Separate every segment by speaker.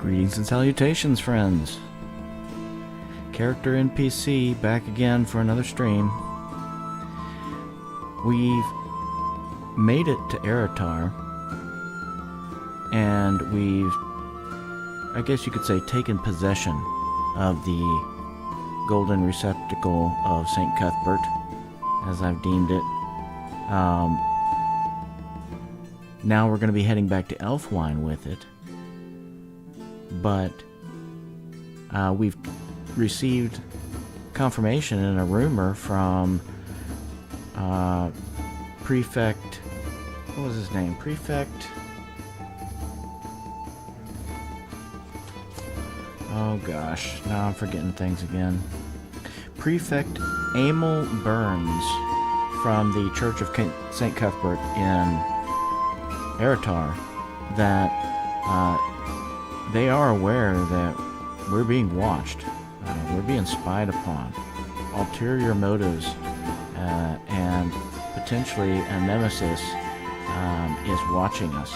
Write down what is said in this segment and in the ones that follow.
Speaker 1: Greetings and salutations, friends. Character NPC back again for another stream. We've made it to Aratar, and we've, I guess you could say, taken possession of the golden receptacle of St. Cuthbert, as I've deemed it. Now we're going to be heading back to Elfwine with it. But we've received confirmation and a rumor from Prefect, what was his name? Prefect, oh gosh, now I'm forgetting things again. Prefect Emil Burns from the Church of St. Cuthbert in Aratar, that they are aware that we're being watched, we're being spied upon, ulterior motives, and potentially a nemesis is watching us.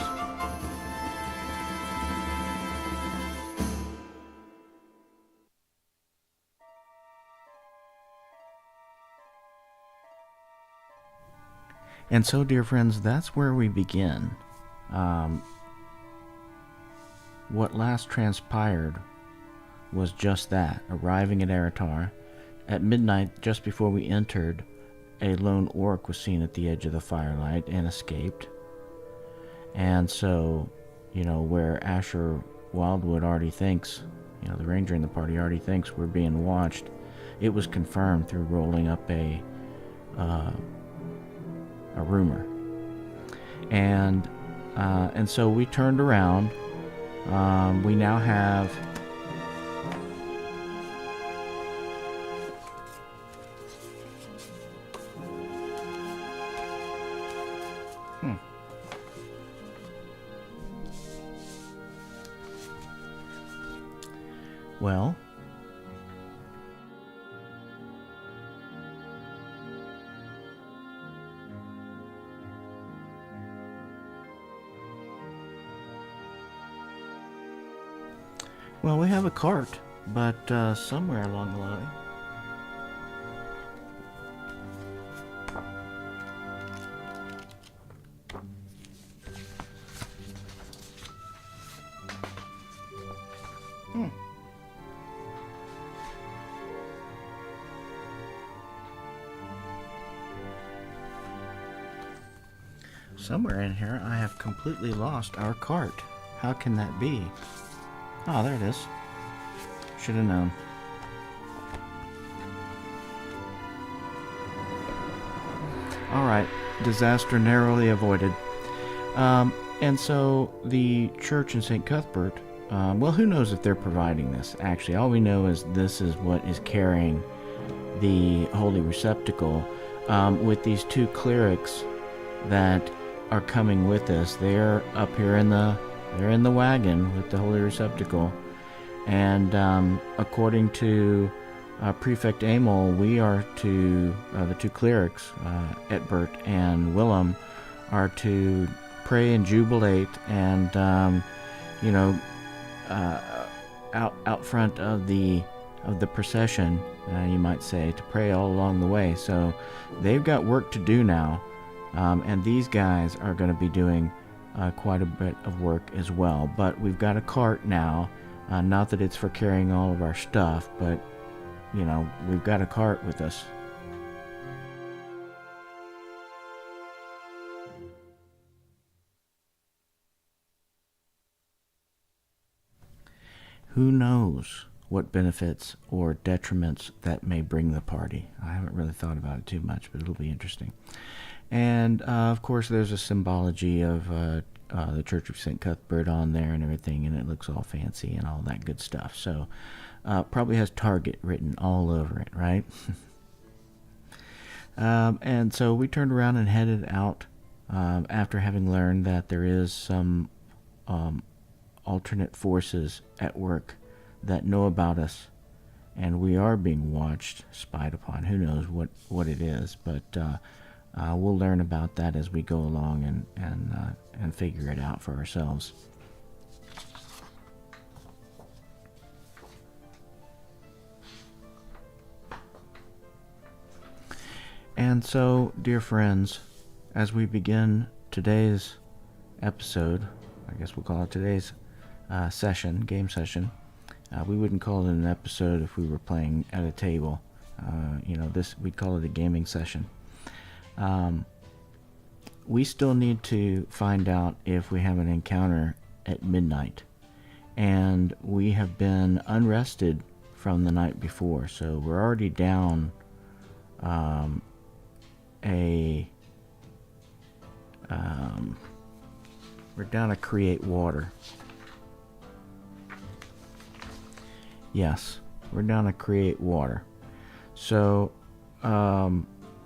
Speaker 1: And so, dear friends, that's where we begin. What last transpired was just that. Arriving at Aratar at midnight, just before we entered, a lone orc was seen at the edge of the firelight and escaped. And so, where Asher Wildwood already thinks, the ranger in the party already thinks we're being watched, it was confirmed through rolling up a rumor. And so we turned around. We now have well, we have a cart, but somewhere along the line. Somewhere in here, I have completely lost our cart. How can that be? Oh, there it is. Should have known. Alright, disaster narrowly avoided. And so the church in St. Cuthbert, well, who knows if they're providing this? Actually, all we know is this is what is carrying the holy receptacle, with these two clerics that are coming with us. They're up here in the wagon with the holy receptacle, and according to Prefect Emil, we are to the two clerics, Aetbert and Willam, are to pray and jubilate, and out front of the procession, you might say, to pray all along the way. So they've got work to do now, and these guys are going to be doing quite a bit of work as well. But we've got a cart now, not that it's for carrying all of our stuff, but we've got a cart with us. Who knows what benefits or detriments that may bring the party? I haven't really thought about it too much, but it'll be interesting. And of course, there's a symbology of the Church of St. Cuthbert on there and everything, and it looks all fancy and all that good stuff. So probably has Target written all over it, right? And so we turned around and headed out after having learned that there is some alternate forces at work that know about us, and we are being watched, spied upon. Who knows what it is, but we'll learn about that as we go along and figure it out for ourselves. And so, dear friends, as we begin today's episode, I guess we'll call it today's game session. We wouldn't call it an episode if we were playing at a table. We'd call it a gaming session. We still need to find out if we have an encounter at midnight. And we have been unrested from the night before, so we're already down we're down to create water. Yes, we're down to create water. So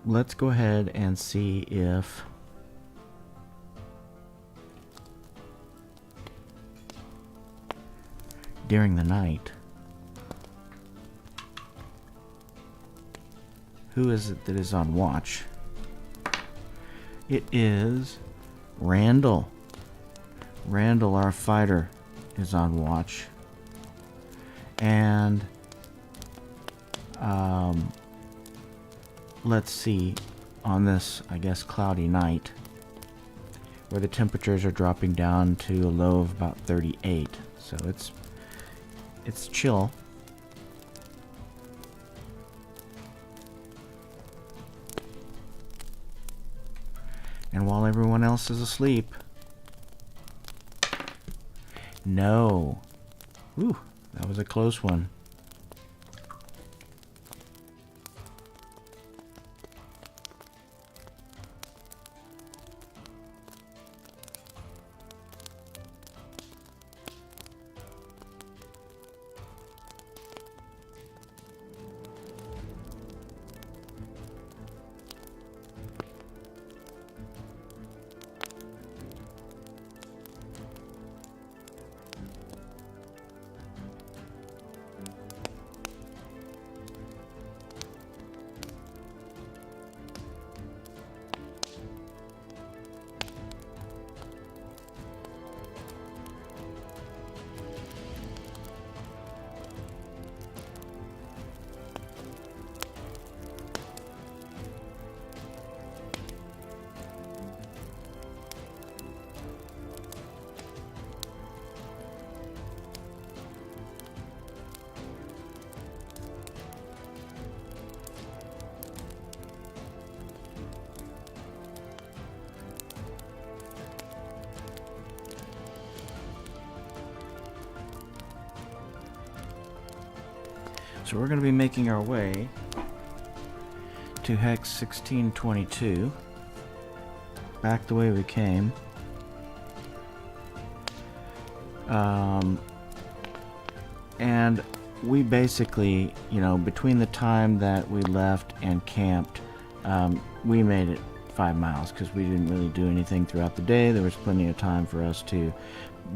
Speaker 1: let's go ahead and see if during the night, who is it that is on watch? It is Randall. Randall, our fighter, is on watch. And let's see, on this, I guess, cloudy night, where the temperatures are dropping down to a low of about 38. So it's chill. And while everyone else is asleep, no. Ooh, that was a close one. So we're going to be making our way to Hex 1622, back the way we came. And we basically, between the time that we left and camped, we made it 5 miles because we didn't really do anything throughout the day. There was plenty of time for us to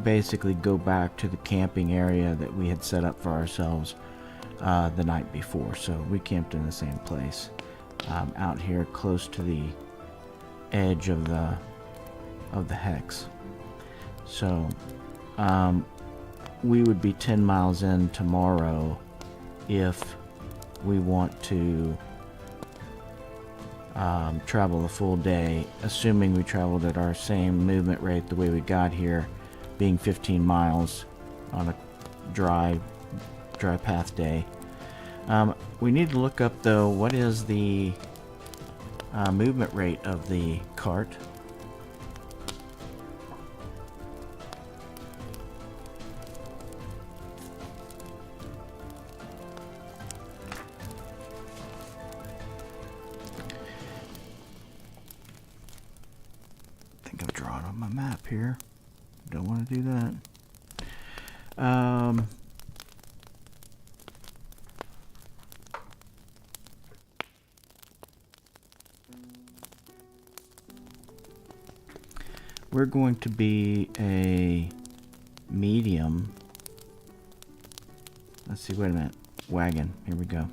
Speaker 1: basically go back to the camping area that we had set up for ourselves the night before. So we camped in the same place, out here close to the edge of the hex. So we would be 10 miles in tomorrow if we want to travel a full day, assuming we traveled at our same movement rate the way we got here, being 15 miles on a dry path day. We need to look up, though, what is the movement rate of the cart. I think I've drawn on my map here. Don't want to do that. We're going to be a medium. Let's see, wait a minute. Wagon. Here we go.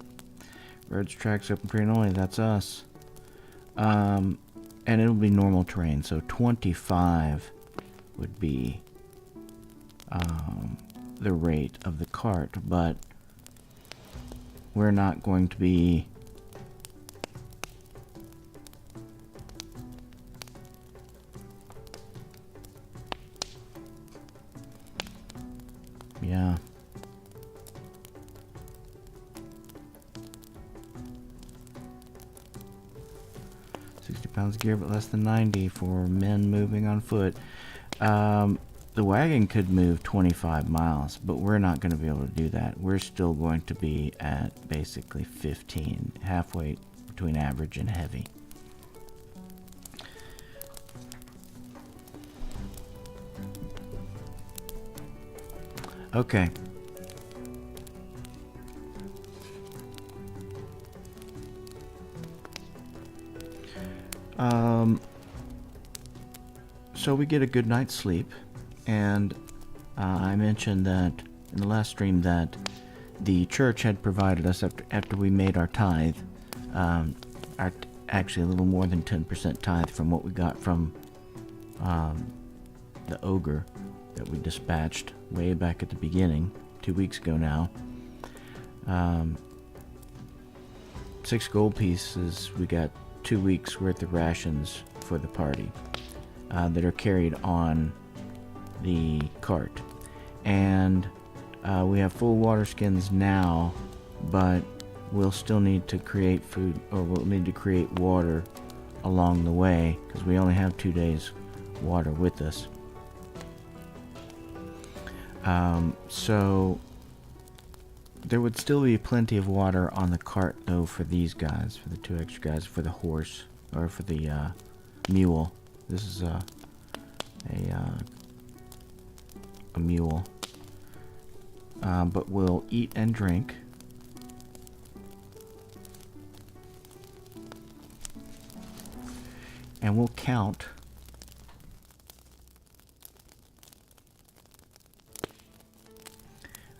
Speaker 1: Roads, tracks, open terrain only. That's us. And it'll be normal terrain. So 25 would be the rate of the cart. But we're not going to be Yeah. 60 pounds gear, but less than 90 for men moving on foot. The wagon could move 25 miles, but we're not going to be able to do that. We're still going to be at basically 15, halfway between average and heavy. Okay. So we get a good night's sleep, and I mentioned that in the last stream that the church had provided us after we made our tithe, actually a little more than 10% tithe from what we got from the ogre that we dispatched way back at the beginning, 2 weeks ago now. 6 gold pieces, we got 2 weeks worth of rations for the party that are carried on the cart. And we have full water skins now, but we'll still need to create food, or we'll need to create water along the way, because we only have 2 days water with us. So there would still be plenty of water on the cart, though, for these guys, for the 2 extra guys, for the horse, or for the mule. This is a mule. But we'll eat and drink. And we'll count.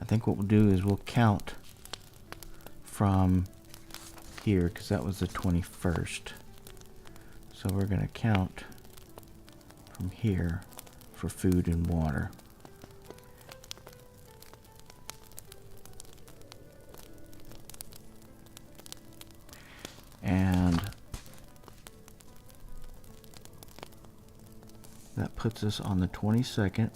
Speaker 1: I think what we'll do is we'll count from here, because that was the 21st. So we're going to count from here for food and water. And that puts us on the 22nd.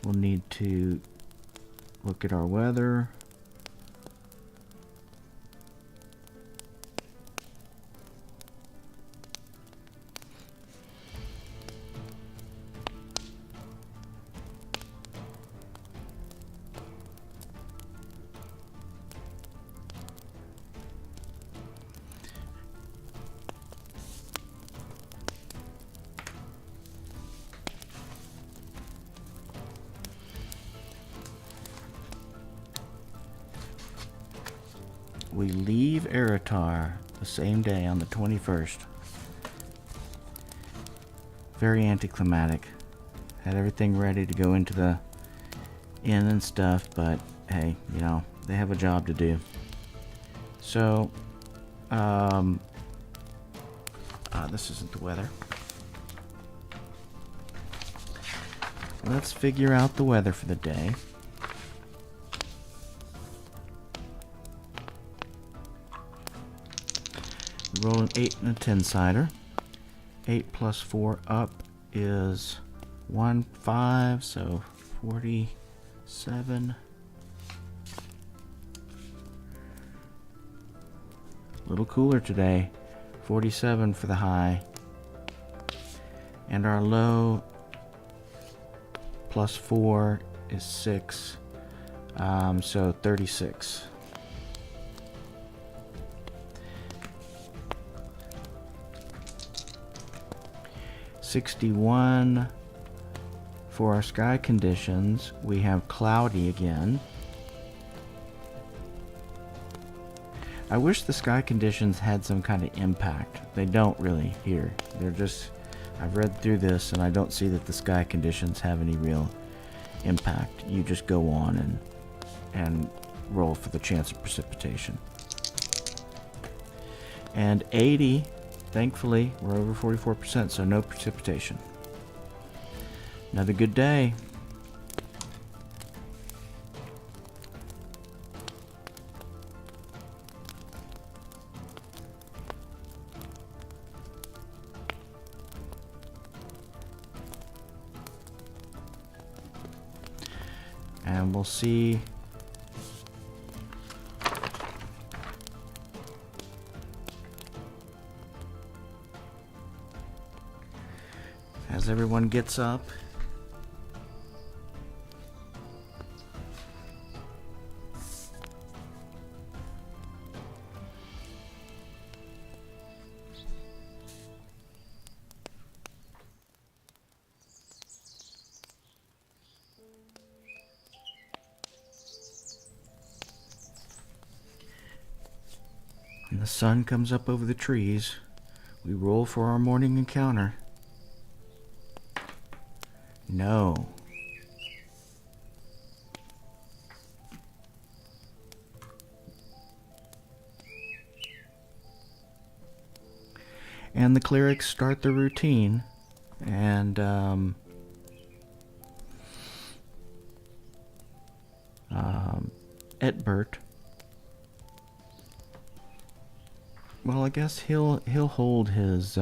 Speaker 1: We'll need to look at our weather. We leave Aratar the same day on the 21st. Very anticlimactic. Had everything ready to go into the inn and stuff, but hey, you know, they have a job to do. So, this isn't the weather. Let's figure out the weather for the day. Roll an 8 and a 10-sider. 8 plus 4 up is 15, so 47. A little cooler today. 47 for the high. And our low plus 4 is 6, so 36. $61 for our sky conditions. We have cloudy again. I wish the sky conditions had some kind of impact. They don't really here. They're just, I've read through this and I don't see that the sky conditions have any real impact. You just go on and roll for the chance of precipitation. And 80, thankfully, we're over 44%, so no precipitation. Another good day. And we'll see. As everyone gets up. And the sun comes up over the trees. We roll for our morning encounter. No. And the clerics start the routine. And Aetbert, well, I guess he'll hold his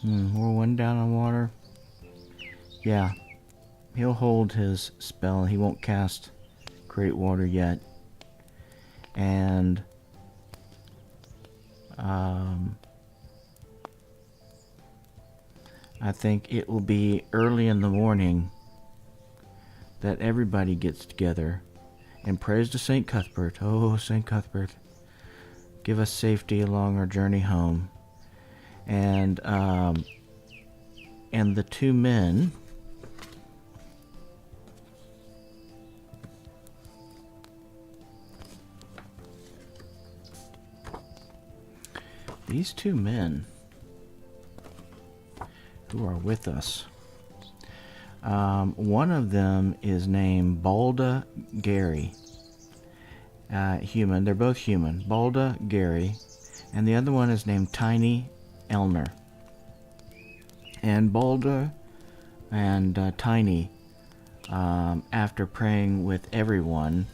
Speaker 1: we're one down on water. Yeah, he'll hold his spell. He won't cast Great Water yet. And I think it will be early in the morning that everybody gets together and prays to St. Cuthbert. Oh, St. Cuthbert, give us safety along our journey home. And the two men these two men who are with us, one of them is named Balda Gary, human. They're both human. Balda Gary, and the other one is named Tiny Elmer. And Balda and Tiny, after praying with everyone,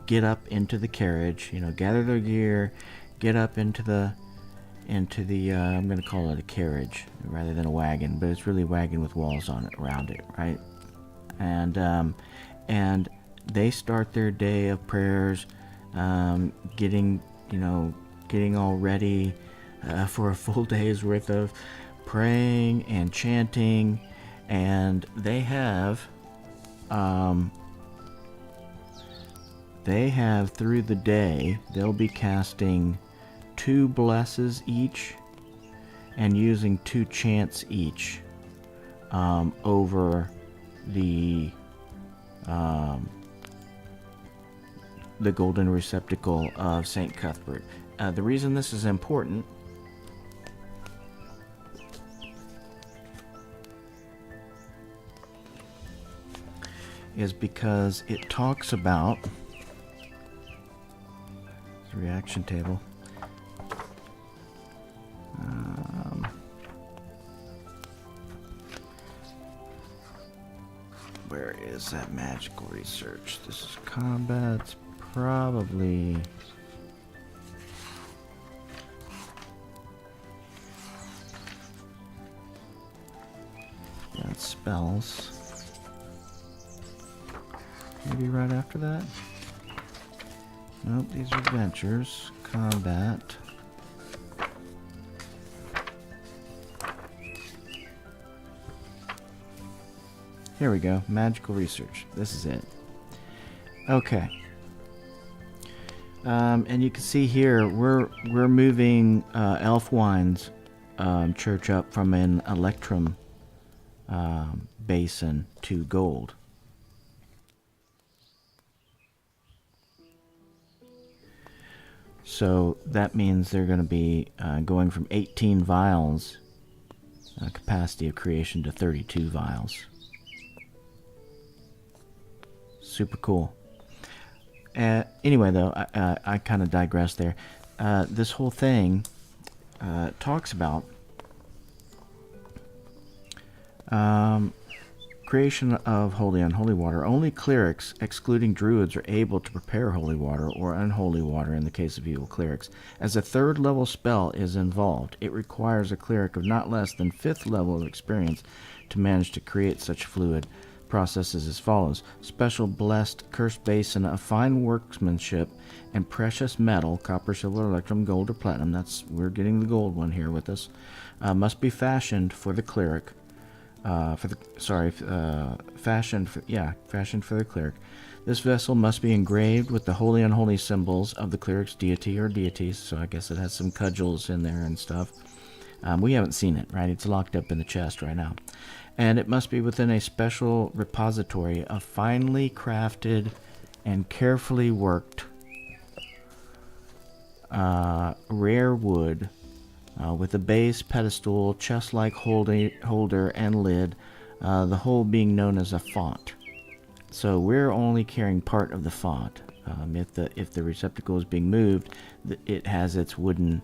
Speaker 1: get up into the carriage. Gather their gear, get up into the I'm going to call it a carriage rather than a wagon, but it's really a wagon with walls on it, around it, right? And they start their day of prayers, getting all ready for a full day's worth of praying and chanting. And they have through the day, they'll be casting 2 blesses each and using 2 chants each over the golden receptacle of St. Cuthbert. The reason this is important is because it talks about the reaction table. Where is that magical research? This is combat. It's probably that's spells. Maybe right after that? Nope, these are adventures. Combat. Here we go. Magical research. This is it. Okay. And you can see here we're moving Elfwine's church up from an electrum basin to gold. So that means they're going to be going from 18 vials capacity of creation to 32 vials. Super cool. Anyway, though, I kind of digress there. This whole thing talks about creation of holy unholy water. Only clerics, excluding druids, are able to prepare holy water or unholy water in the case of evil clerics. As a third level spell is involved, it requires a cleric of not less than 5th level of experience to manage to create such fluid. Processes as follows: special blessed cursed basin of fine workmanship and precious metal, copper, silver, electrum, gold, or platinum. We're getting the gold one here with us. Must be fashioned for the cleric. Fashioned for the cleric. This vessel must be engraved with the holy unholy symbols of the cleric's deity or deities. So I guess it has some cudgels in there and stuff. We haven't seen it, right? It's locked up in the chest right now. And it must be within a special repository of finely crafted and carefully worked rare wood, with a base, pedestal, chest-like holder, and lid, the whole being known as a font. So we're only carrying part of the font. If the receptacle is being moved, it has its wooden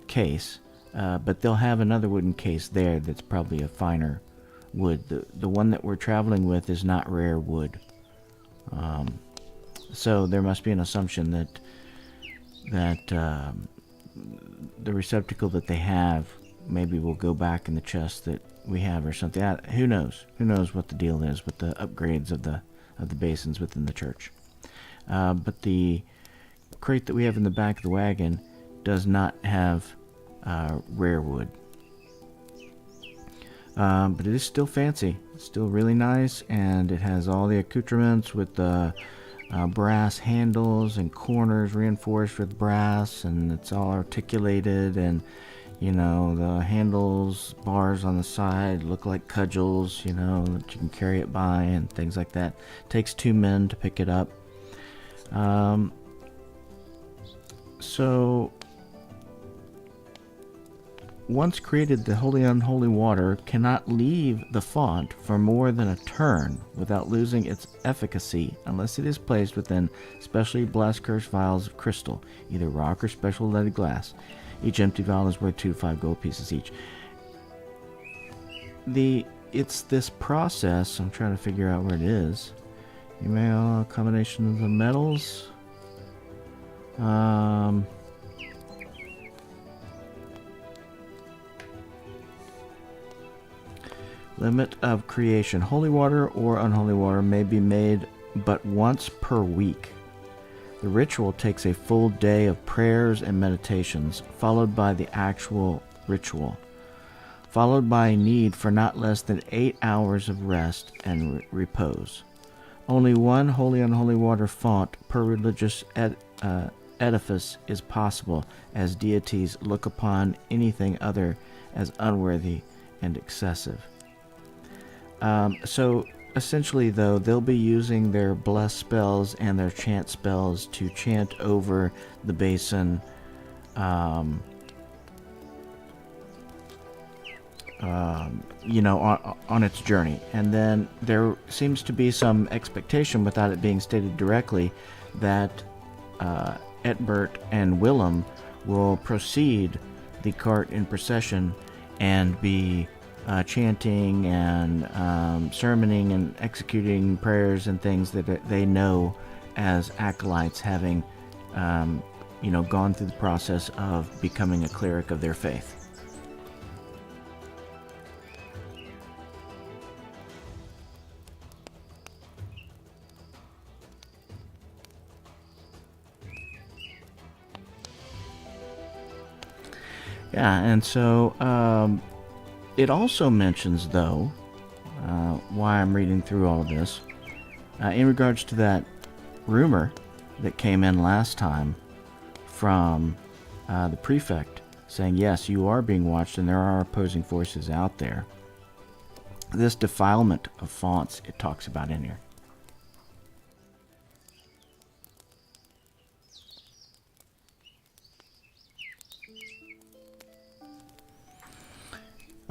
Speaker 1: case, but they'll have another wooden case there that's probably a finer wood. The one that we're traveling with is not rare wood. So there must be an assumption that the receptacle that they have maybe will go back in the chest that we have or something. Who knows? Who knows what the deal is with the upgrades of the basins within the church. But the crate that we have in the back of the wagon does not have rare wood. But it is still fancy. It's still really nice, and it has all the accoutrements with the brass handles and corners reinforced with brass, and it's all articulated, and the handles, bars on the side look like cudgels, that you can carry it by and things like that. It takes 2 men to pick it up. So once created, the holy unholy water cannot leave the font for more than a turn without losing its efficacy unless it is placed within specially blessed cursed vials of crystal, either rock or special leaded glass. Each empty vial is worth 2 to 5 gold pieces each. It's this process. I'm trying to figure out where it is. You may have a combination of the metals. Limit of creation. Holy water or unholy water may be made but once per week. The ritual takes a full day of prayers and meditations, followed by the actual ritual, followed by a need for not less than 8 hours of rest and repose. Only one holy unholy water font per religious edifice is possible, as deities look upon anything other as unworthy and excessive. So essentially, though, they'll be using their bless spells and their chant spells to chant over the basin, on its journey. And then there seems to be some expectation, without it being stated directly, that Aetbert and Willam will proceed the cart in procession and be chanting and sermoning and executing prayers and things that they know as acolytes, having gone through the process of becoming a cleric of their faith. Yeah, and so it also mentions, though, why I'm reading through all of this, in regards to that rumor that came in last time from the prefect, saying, yes, you are being watched and there are opposing forces out there. This defilement of fonts it talks about in here.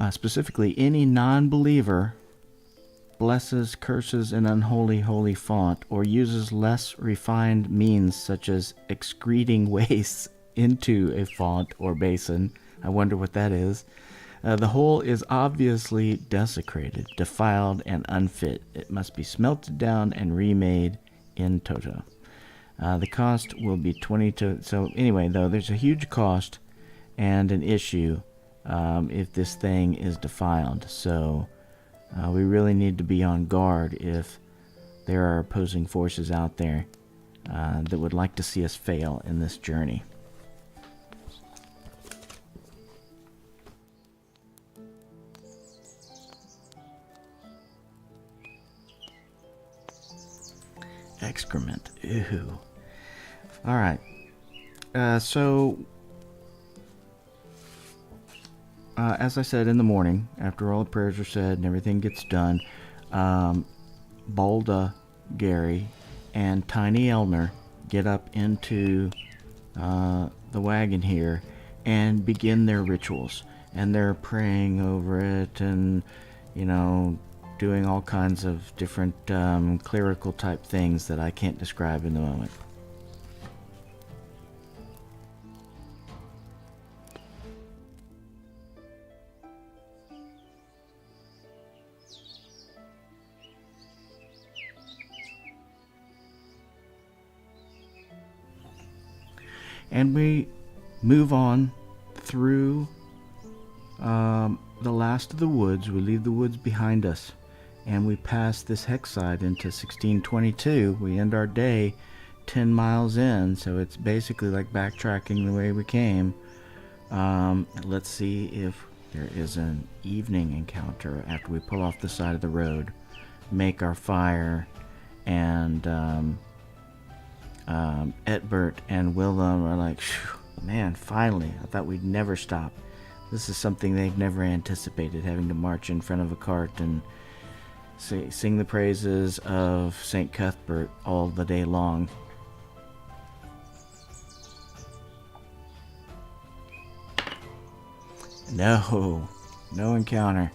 Speaker 1: Specifically, any non-believer blesses, curses an unholy holy font, or uses less refined means such as excreting waste into a font or basin. I wonder what that is. The whole is obviously desecrated, defiled, and unfit. It must be smelted down and remade in toto. The cost will be 20 to... So anyway, though, there's a huge cost and an issue if this thing is defiled. So we really need to be on guard if there are opposing forces out there that would like to see us fail in this journey. Excrement. Ew. Alright. So, as I said in the morning, after all the prayers are said and everything gets done, Balda, Gary, and Tiny Elmer get up into the wagon here and begin their rituals. And they're praying over it and, you know, doing all kinds of different clerical type things that I can't describe in the moment. And we move on through the last of the woods. We leave the woods behind us, and we pass this hexside into 1622. We end our day 10 miles in, so it's basically like backtracking the way we came. Let's see if there is an evening encounter after we pull off the side of the road, make our fire, and Aetbert and Willam are like, man, finally, I thought we'd never stop. This is something they've never anticipated, having to march in front of a cart and sing the praises of St. Cuthbert all the day long. No encounter.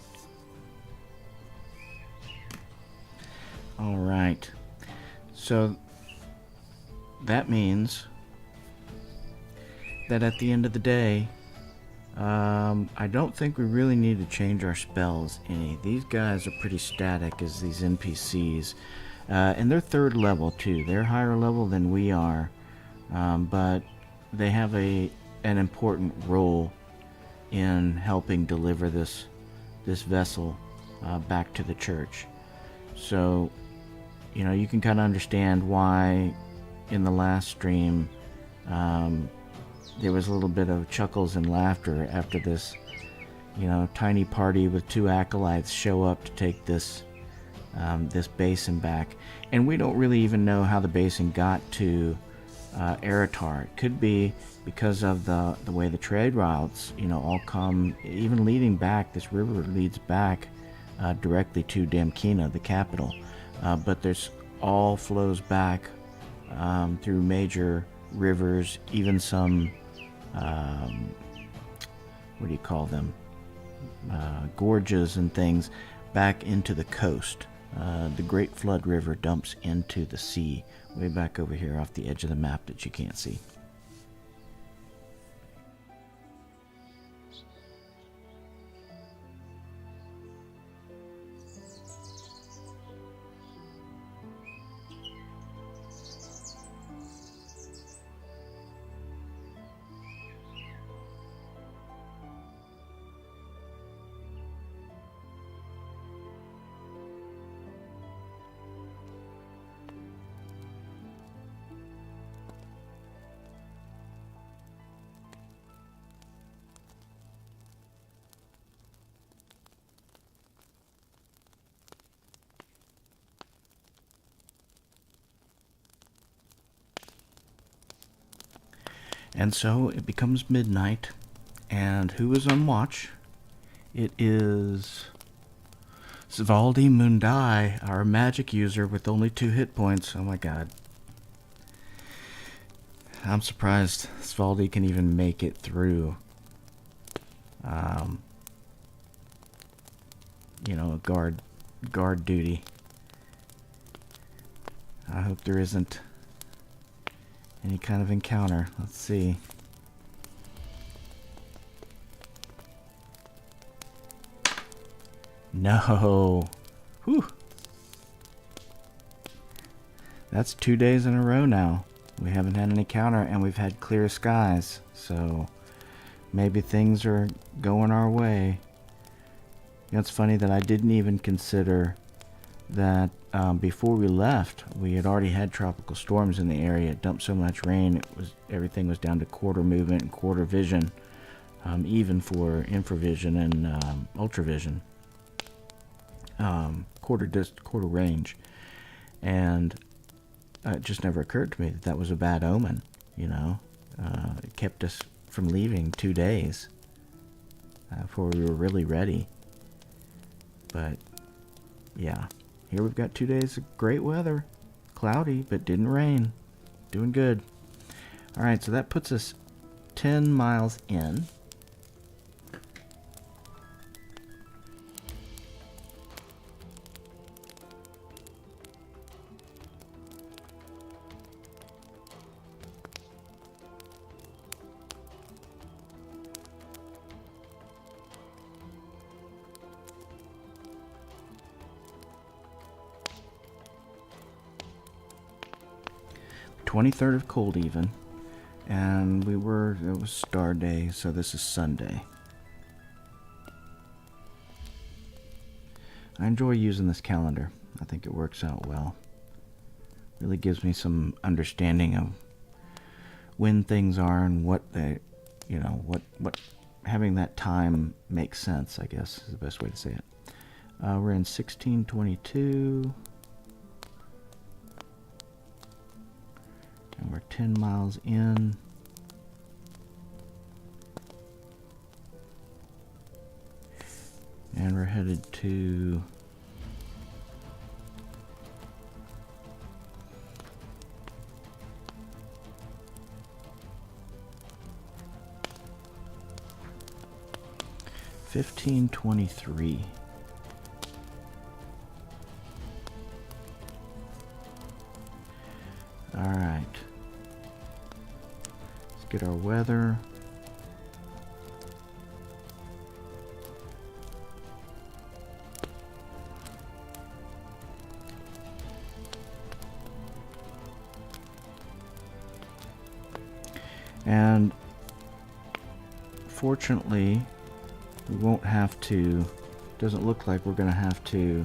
Speaker 1: Alright. So that means that at the end of the day, I don't think we really need to change our spells any. These guys are pretty static as these NPCs. And they're 3rd level too. They're higher level than we are. But they have an important role in helping deliver this vessel back to the church. So, you know, you can kind of understand why in the last stream there was a little bit of chuckles and laughter after this, you know, tiny party with 2 acolytes show up to take this basin back. And we don't really even know how the basin got to Aratar. It could be because of the way the trade routes, you know, all come, even leading back. This river leads back directly to Damkina, the capital. But there's all flows back through major rivers, even some what do you call them, gorges and things, back into the coast. The Great Flood River dumps into the sea way back over here off the edge of the map that you can't see. And so it becomes midnight, and who is on watch? It is Svaldi Mundai, our magic user with only 2 hit points. Oh my god. I'm surprised Svaldi can even make it through, you know, guard duty. I hope there isn't any kind of encounter. Let's see. No. Whew. That's 2 days in a row now. We haven't had any counter, and we've had clear skies. So maybe things are going our way. You know, it's funny that I didn't even consider that before we left, we had already had tropical storms in the area. It dumped so much rain, everything was down to quarter movement and quarter vision, even for infravision and ultravision, quarter range, and it just never occurred to me that that was a bad omen. You know, it kept us from leaving 2 days before we were really ready. But yeah, here we've got 2 days of great weather, cloudy but didn't rain. Doing good. All right, so that puts us 10 miles in. The 23rd of cold even, and it was star day, so this is Sunday. I enjoy using this calendar. I think it works out well. Really gives me some understanding of when things are and what they, you know, what having that time makes sense, I guess is the best way to say it. We're in 1622. And we're 10 miles in. And we're headed to $15.23. All right. Get our weather. And fortunately, we won't have to, doesn't look like we're going to have to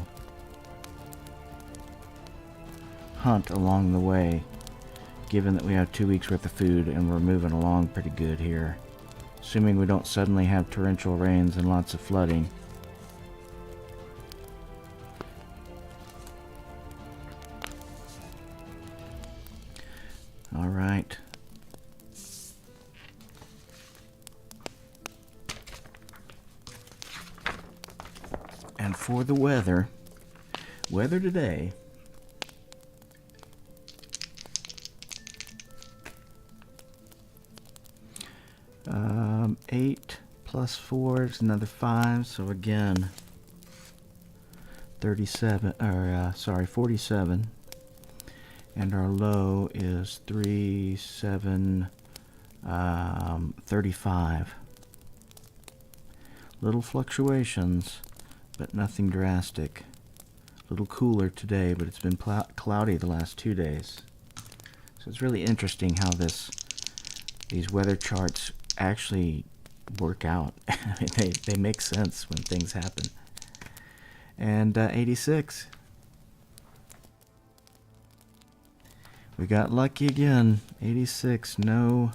Speaker 1: hunt along the way, given that we have 2 weeks worth of food and we're moving along pretty good here. Assuming we don't suddenly have torrential rains and lots of flooding. All right. And for the weather today, 8 plus 4 is another 5, so again 47, and our low is 35. Little fluctuations, but nothing drastic. A little cooler today, but it's been cloudy the last 2 days. So it's really interesting how these weather charts actually work out. they make sense when things happen. And 86. We got lucky again. 86. No.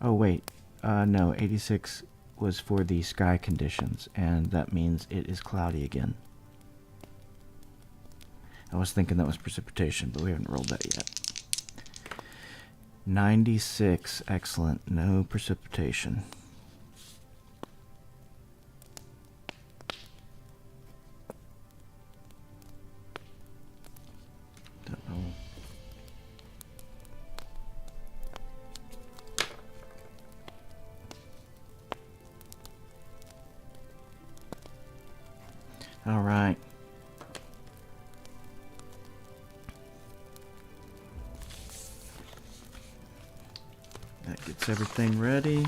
Speaker 1: Oh wait. No. 86 was for the sky conditions, and that means it is cloudy again. I was thinking that was precipitation, but we haven't rolled that yet. 96. Excellent. No precipitation. Don't know. All right. That gets everything ready.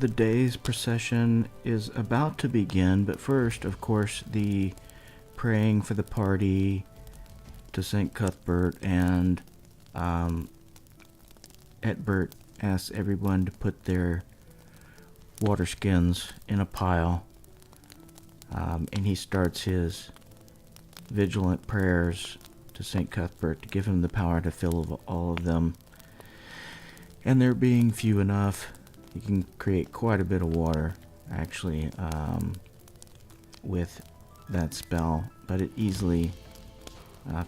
Speaker 1: the day's procession is about to begin, but first, of course, the praying for the party to St. Cuthbert, and Aetbert asks everyone to put their water skins in a pile, and he starts his vigilant prayers to St. Cuthbert to give him the power to fill all of them. And there being few enough, you can create quite a bit of water, actually, with that spell, but it easily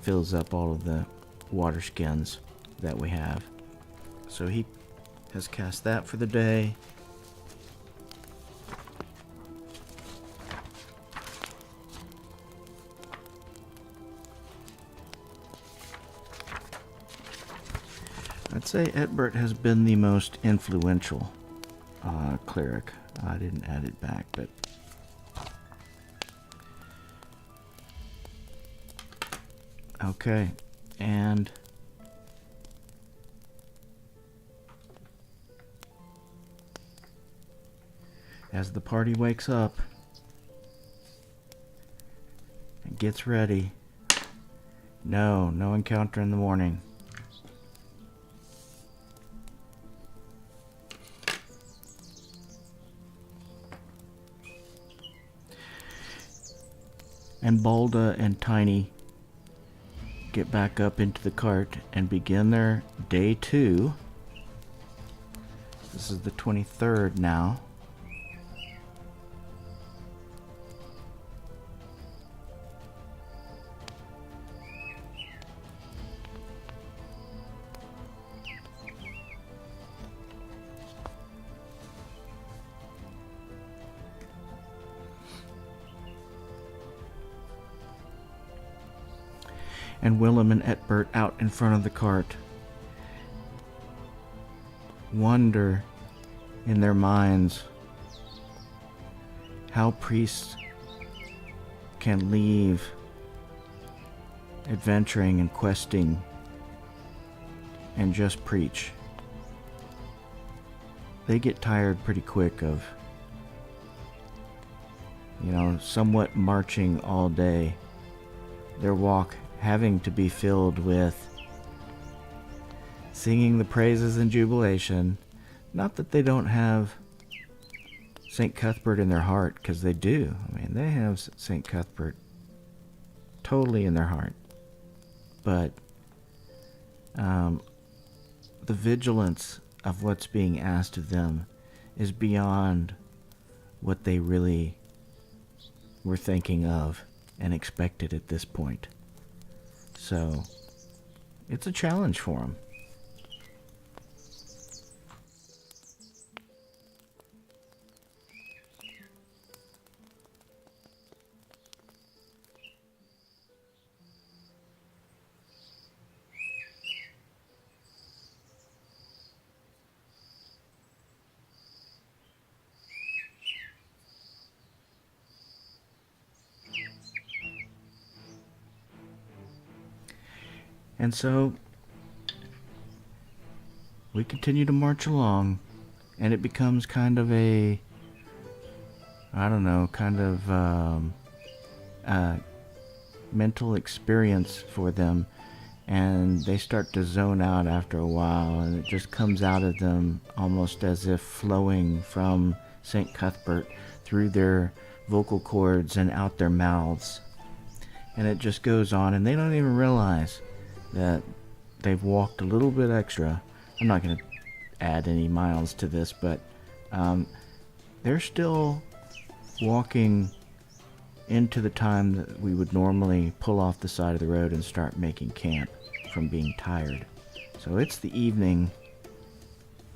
Speaker 1: fills up all of the water skins that we have. So he has cast that for the day. I'd say Aetbert has been the most influential cleric. I didn't add it back, but okay. And as the party wakes up and gets ready, no encounter in the morning. And Balda and Tiny get back up into the cart and begin their day 2. This is the 23rd now. And Willam and Aetbert out in front of the cart wonder in their minds how priests can leave adventuring and questing and just preach. They get tired pretty quick of, somewhat marching all day. Their walk having to be filled with singing the praises and jubilation. Not that they don't have St. Cuthbert in their heart, because they do. I mean, they have St. Cuthbert totally in their heart. But the vigilance of what's being asked of them is beyond what they really were thinking of and expected at this point. So, it's a challenge for them. And so we continue to march along, and it becomes kind of a, mental experience for them, and they start to zone out after a while, and it just comes out of them almost as if flowing from St. Cuthbert through their vocal cords and out their mouths. And it just goes on, and they don't even realize that they've walked a little bit extra. I'm not going to add any miles to this, but they're still walking into the time that we would normally pull off the side of the road and start making camp from being tired. So it's the evening.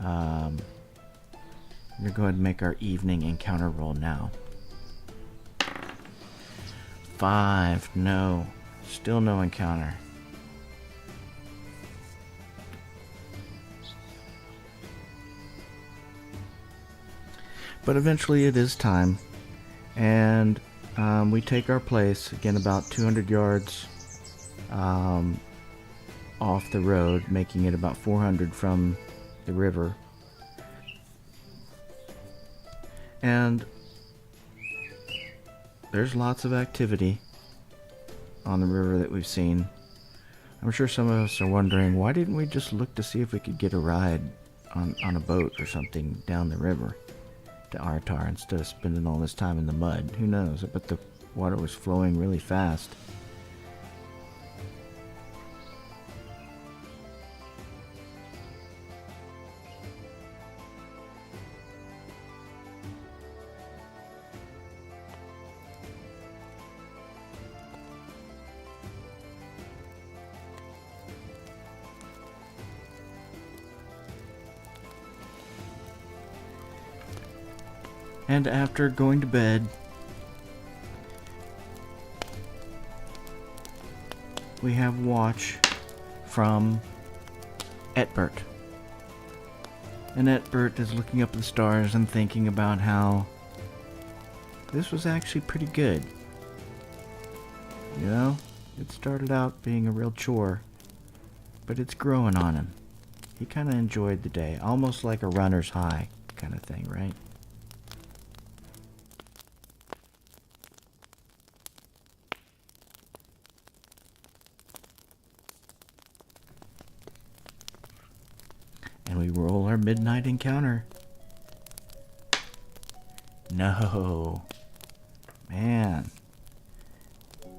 Speaker 1: We're going to make our evening encounter roll now. 5, no. Still no encounter. But eventually it is time, and we take our place, again about 200 yards off the road, making it about 400 from the river. And there's lots of activity on the river that we've seen. I'm sure some of us are wondering, why didn't we just look to see if we could get a ride on a boat or something down the river to Aratar instead of spending all this time in the mud? Who knows? But the water was flowing really fast. And after going to bed, we have watch from Aetbert. And Aetbert is looking up at the stars and thinking about how this was actually pretty good. You know, it started out being a real chore, but it's growing on him. He kind of enjoyed the day, almost like a runner's high kind of thing, right? And we roll our midnight encounter. No. Man.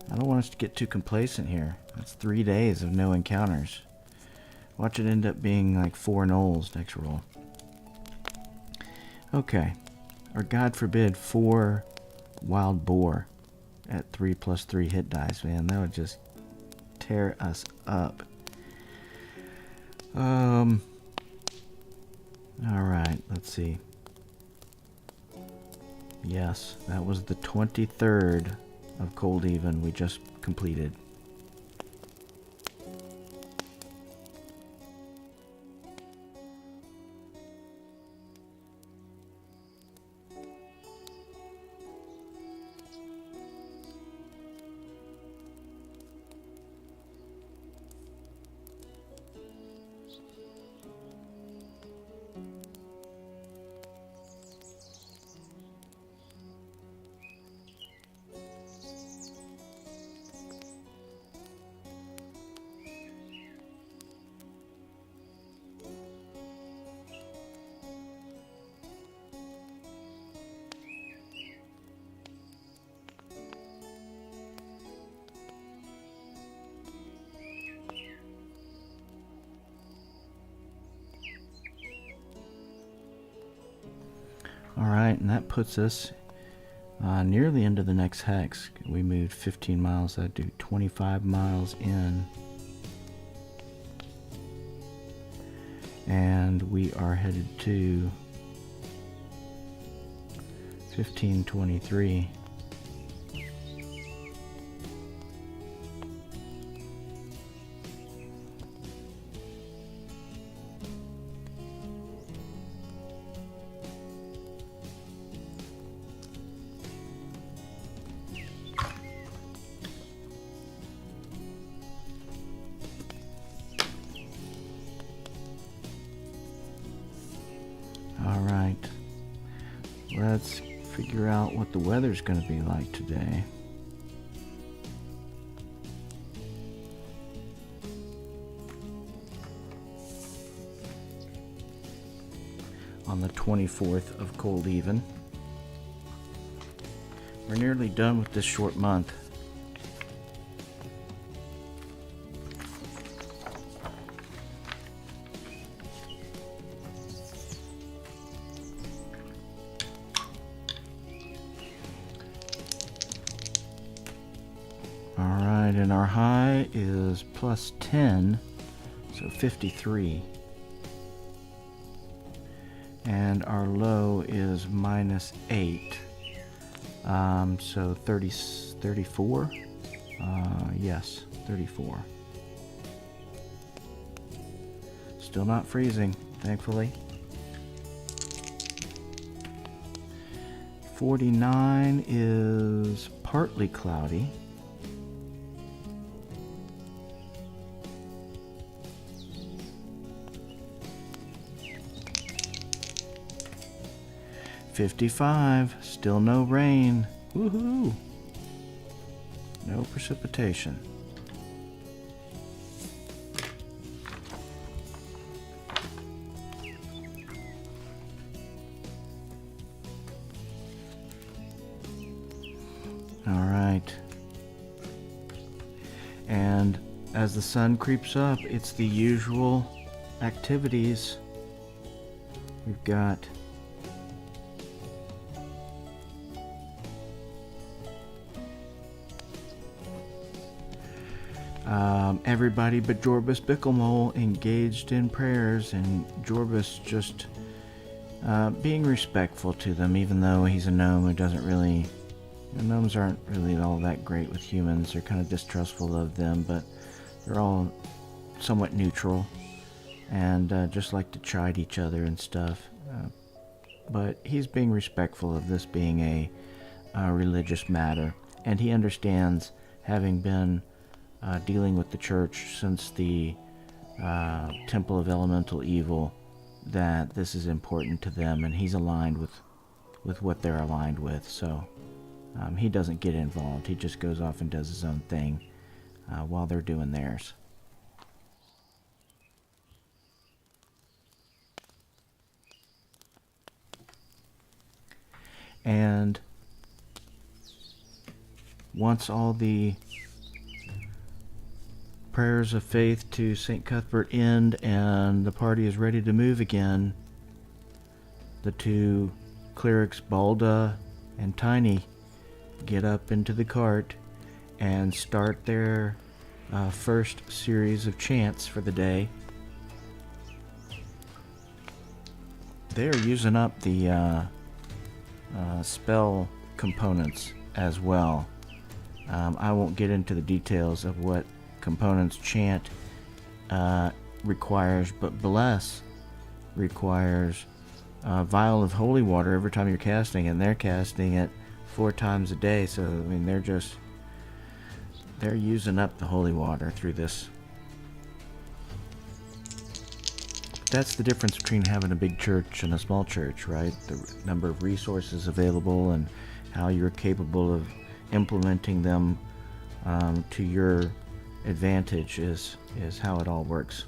Speaker 1: I don't want us to get too complacent here. That's 3 days of no encounters. Watch it end up being like 4 gnolls next roll. Okay. Or God forbid 4 wild boar at 3+3 hit dice. Man, that would just tear us up. Alright, let's see. Yes, that was the 23rd of Cold Even we just completed. Alright, and that puts us near the end of the next hex. We moved 15 miles, that'd do 25 miles in. And we are headed to 1523. Alright, let's figure out what the weather's going to be like today. On the 24th of Cold Even. We're nearly done with this short month. Alright, and our high is plus 10, so 53. And our low is minus 8, so 34? Yes, 34. Still not freezing, thankfully. 49 is partly cloudy. 55. Still no rain. Woohoo! No precipitation. All right. And as the sun creeps up, it's the usual activities. We've got everybody but Jorbus Bicklemole engaged in prayers, and Jorbus just being respectful to them, even though he's a gnome who doesn't really... Gnomes aren't really all that great with humans. They're kind of distrustful of them, but they're all somewhat neutral and just like to chide each other and stuff. But he's being respectful of this being a religious matter, and he understands, having been dealing with the church since the Temple of Elemental Evil, that this is important to them, and he's aligned with what they're aligned with. So he doesn't get involved. He just goes off and does his own thing while they're doing theirs. And once all the prayers of faith to St. Cuthbert end and the party is ready to move again, the two clerics, Balda and Tiny, get up into the cart and start their first series of chants for the day. They're using up the spell components as well. I won't get into the details of what components chant requires, but bless requires a vial of holy water every time you're casting it, and they're casting it 4 times a day. So I mean, they're using up the holy water through this. That's the difference between having a big church and a small church, right? The number of resources available and how you're capable of implementing them to your advantage is how it all works.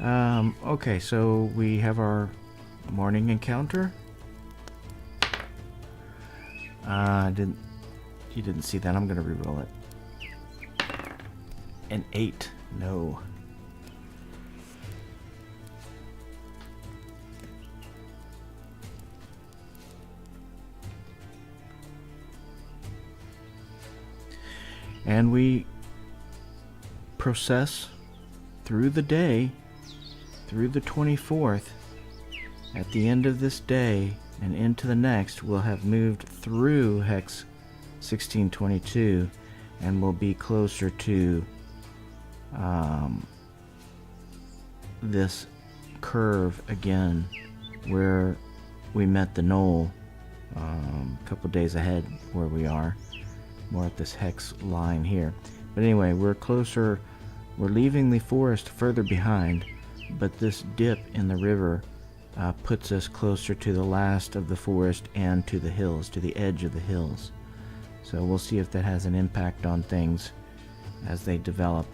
Speaker 1: Okay, so we have our morning encounter. You didn't see that. I'm gonna reroll it. An 8. No. And we process through the day, through the 24th. At the end of this day and into the next, we'll have moved through Hex 1622 and we'll be closer to this curve again where we met the knoll a couple days ahead where we are. More at this hex line here. But anyway, we're closer. We're leaving the forest further behind, but this dip in the river puts us closer to the last of the forest and to the hills, to the edge of the hills. So we'll see if that has an impact on things as they develop.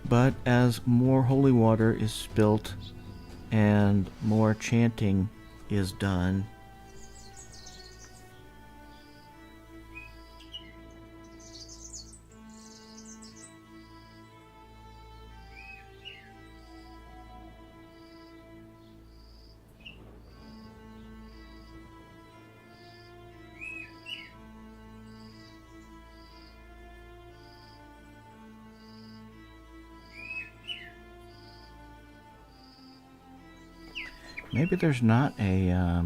Speaker 1: But as more holy water is spilt and more chanting is done, maybe there's not a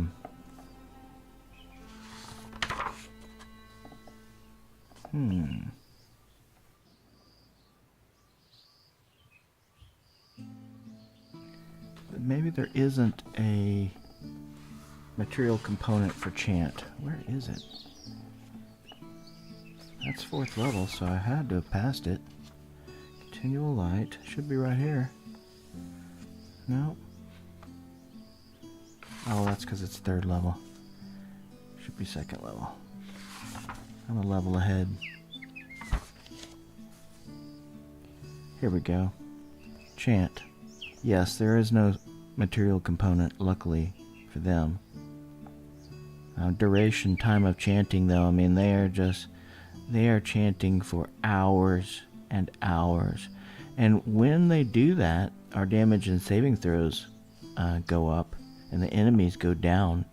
Speaker 1: maybe there isn't a material component for chant. Where is it? That's 4th level, so I had to have passed it. Continual light should be right here. No. Oh, that's because it's 3rd level. Should be 2nd level. I'm a level ahead. Here we go. Chant. Yes, there is no material component, luckily, for them. Duration, time of chanting, though, I mean, they are chanting for hours and hours. And when they do that, our damage and saving throws go up, and the enemies go down.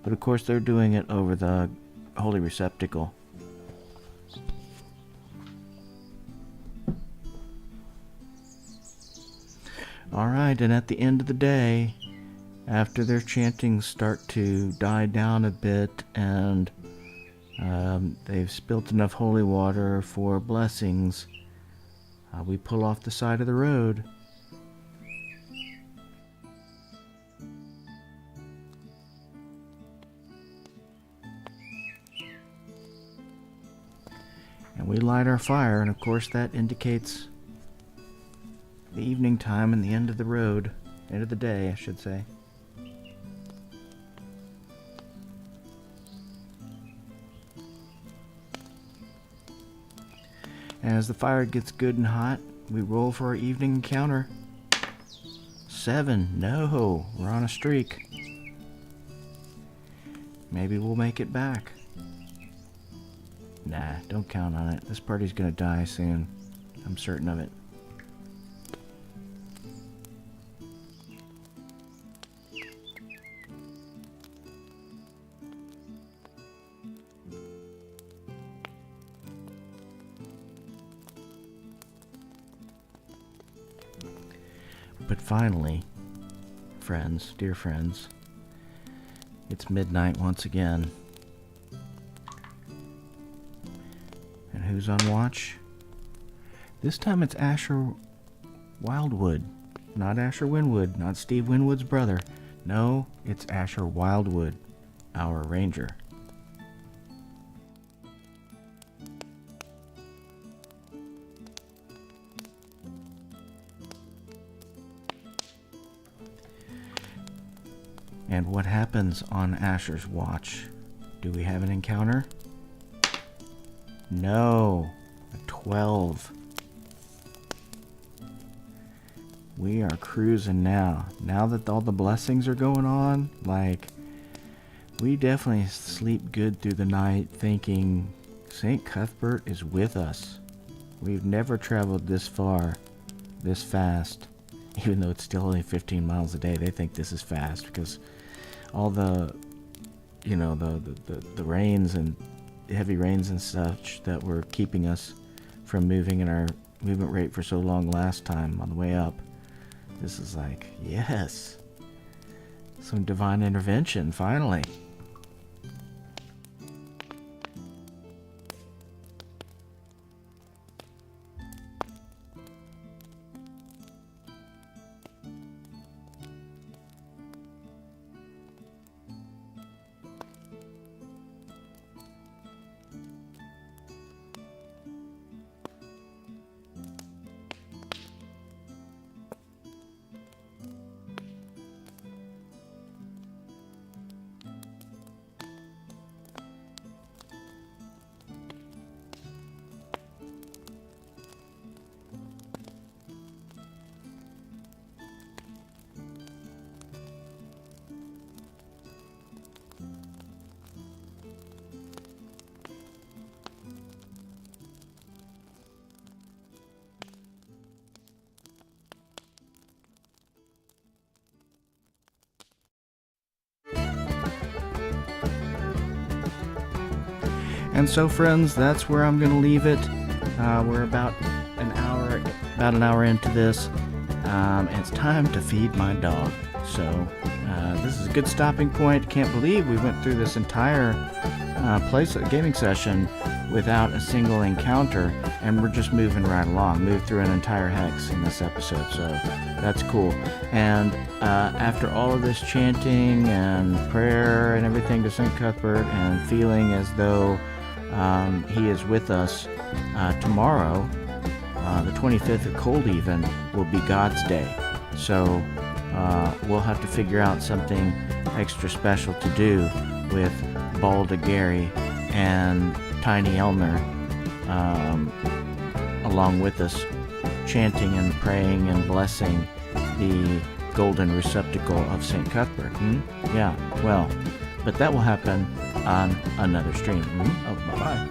Speaker 1: But of course, they're doing it over the Holy Receptacle. Alright, and at the end of the day, after their chantings start to die down a bit, and they've spilt enough holy water for blessings, we pull off the side of the road. And we light our fire, and of course that indicates the evening time and the end of the road. End of the day, I should say. And as the fire gets good and hot, we roll for our evening encounter. 7. No, we're on a streak. Maybe we'll make it back. Nah, don't count on it. This party's gonna die soon. I'm certain of it. But finally, friends, dear friends, it's midnight once again. And who's on watch? This time it's Asher Wildwood. Not Asher Winwood, not Steve Winwood's brother. No, it's Asher Wildwood, our ranger. And what happens on Asher's watch? Do we have an encounter? No. A 12. We are cruising now. Now that all the blessings are going on, like, we definitely sleep good through the night thinking St. Cuthbert is with us. We've never traveled this far, this fast. Even though it's still only 15 miles a day, they think this is fast because all the, you know, the rains and heavy rains and such that were keeping us from moving in our movement rate for so long last time on the way up. This is like, yes, some divine intervention, finally. And so, friends, that's where I'm going to leave it. We're about an hour into this. It's time to feed my dog. So this is a good stopping point. Can't believe we went through this entire gaming session without a single encounter, and we're just moving right along. Moved through an entire hex in this episode, so that's cool. And after all of this chanting and prayer and everything to St. Cuthbert, and feeling as though he is with us, tomorrow, the 25th of Cold Even, will be God's Day. So we'll have to figure out something extra special to do with Balda Gary and Tiny Elmer along with us, chanting and praying and blessing the golden receptacle of St. Cuthbert. Yeah, well, but that will happen on another stream. Oh, bye-bye.